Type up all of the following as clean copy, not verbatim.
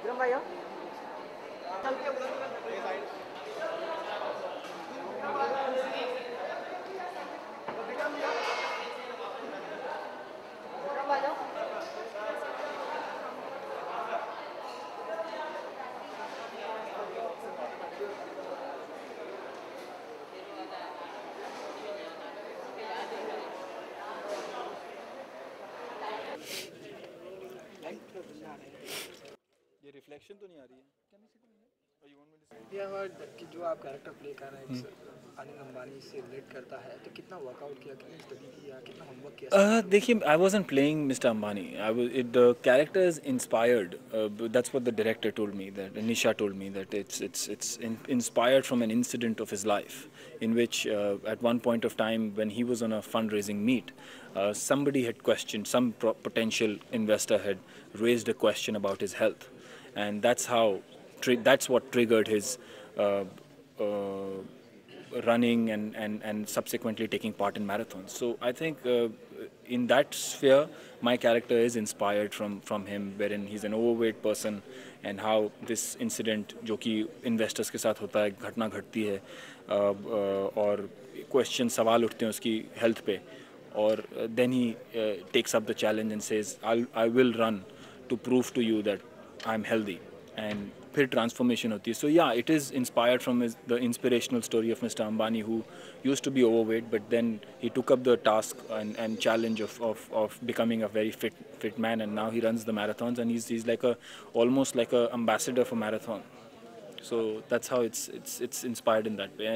ये रिफ्लेक्शन तो नहीं आ रही है? ये हमारा कि जो आप कैरेक्टर प्ले कर रहे हैं अनिल अंबानी से रिलेट करता है तो कितना वर्कआउट किया, कितनी स्टडी किया, कितना होमवर्क किया? देखिए, I wasn't playing Mr. Ambani. The character is inspired. That's what the director told me. That Nisha told me that it's inspired from an incident of his life, in which at one point of time when he was on a fundraising meet, somebody had questioned, some potential investor had raised a question about his health, and that's what triggered his running and subsequently taking part in marathons. So I think in that sphere, my character is inspired from him, wherein he's an overweight person and how this incident, जो कि investors के साथ होता है, घटना घटती है और question सवाल उठते हैं उसकी health पे, और then he takes up the challenge and says, I will run to prove to you that I'm healthy, and फिर ट्रांसफॉर्मेशन होती है. So yeah, it is inspired from the inspirational story of mister Ambani, who used to be overweight but then he took up the task and challenge of becoming a very fit man, and now he runs the marathons, and he's like almost like a ambassador for marathon. So that's how it's inspired in that way.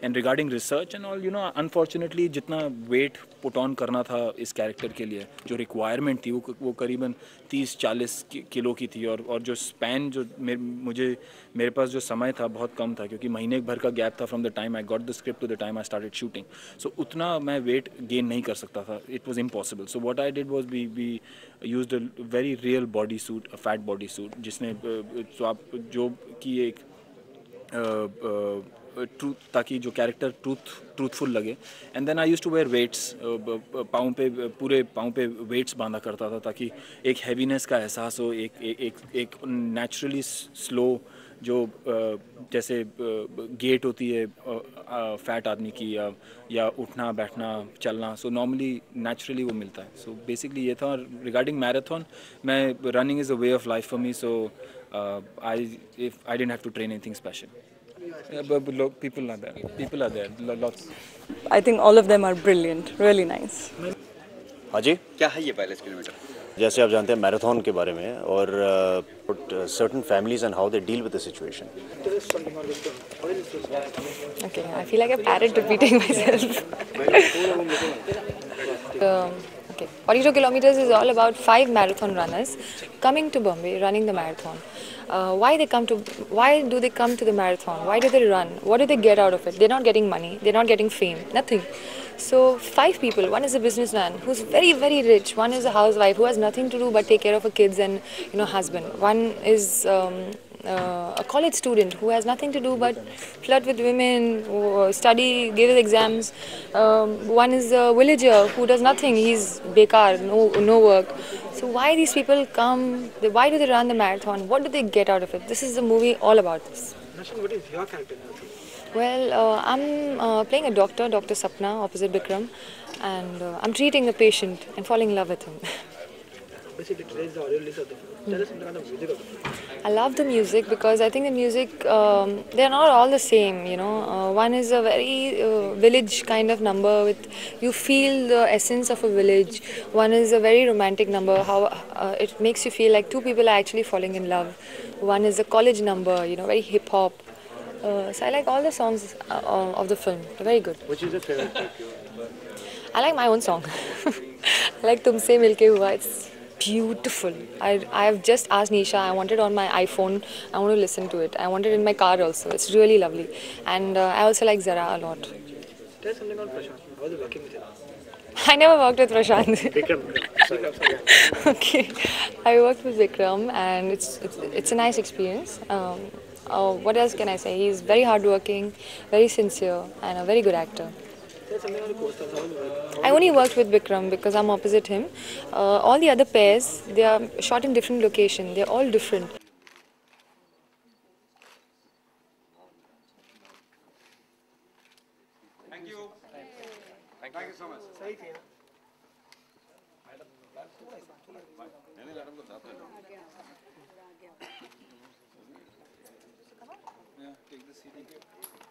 And regarding research and all, unfortunately जितना weight put on करना था इस character के लिए, जो requirement थी वो करीबन 30-40 किलो की थी, और जो span जो मेरे पास जो समय था बहुत कम था, क्योंकि महीने भर का gap था from the time I got the script to the time I started shooting. So उतना मैं weight gain नहीं कर सकता था. It was impossible. So what I did was we used a very real body suit, a fat body suit, जिसने जो कि एक ट्रूथ, ताकि जो कैरेक्टर ट्रूथफुल लगे. And then I used to wear weights, पाँव पे, पूरे पाँव पे वेट्स बांधा करता था, ताकि एक हैवीनेस का एहसास हो, एक नेचुरली स्लो जो जैसे गेट होती है फैट आदमी की, या उठना बैठना चलना, सो नॉर्मली नेचुरली वो मिलता है. सो बेसिकली ये था. रिगार्डिंग मैराथन, मैं running is a way of life for me, so I didn't have to train anything special. Yeah, but people are there, lots. I think all of them are brilliant, really nice. हाँ जी, क्या है ये 42 kilometre? जैसे आप जानते हैं marathon के बारे में, और certain families and how they deal with the situation. Okay, I feel like a parrot repeating myself. Okay, 42 kilometers is all about 5 marathon runners coming to Bombay, running the marathon. Why do they come to the marathon? Why do they run? What do they get out of it? They're not getting money, they're not getting fame, nothing. So 5 people, one is a businessman who's very, very rich, one is a housewife who has nothing to do but take care of her kids and husband. One is a college student who has nothing to do but flirt with women, study, give his exams. One is a villager who does nothing, he's bekar, no work. So why these people come, why do they run the marathon, what do they get out of it? This is the movie all about this. What is your character? Well, I'm playing a doctor, Dr. Sapna, opposite Bikram, and I'm treating a patient and falling in love with him. Basically, today's the audio release of the film. Tell us something about the music of the film. I love the music because I think the music, they're not all the same, One is a very village kind of number with, you feel the essence of a village. One is a very romantic number, how it makes you feel like two people are actually falling in love. One is a college number, very hip hop. So I like all the songs of the film, they're very good. Which is your favorite track? I like my own song. I like Tumse Milke Hua, it's beautiful. I have just asked Nisha, I want it on my iPhone, I want to listen to it. I want it in my car also, it's really lovely. And I also like Zara a lot. Tell us something about Prashant. How was it working with him? I never worked with Prashant. Vikram. Okay, I worked with Vikram and it's a nice experience. What else can I say? He's very hardworking, very sincere and a very good actor. I only worked with Vikram because I'm opposite him. All the other pairs, they are shot in different locations. They're all different. Thank you. Thank you so much. सही थी ना नहीं madam को साथ ले लो Yeah, take the CD.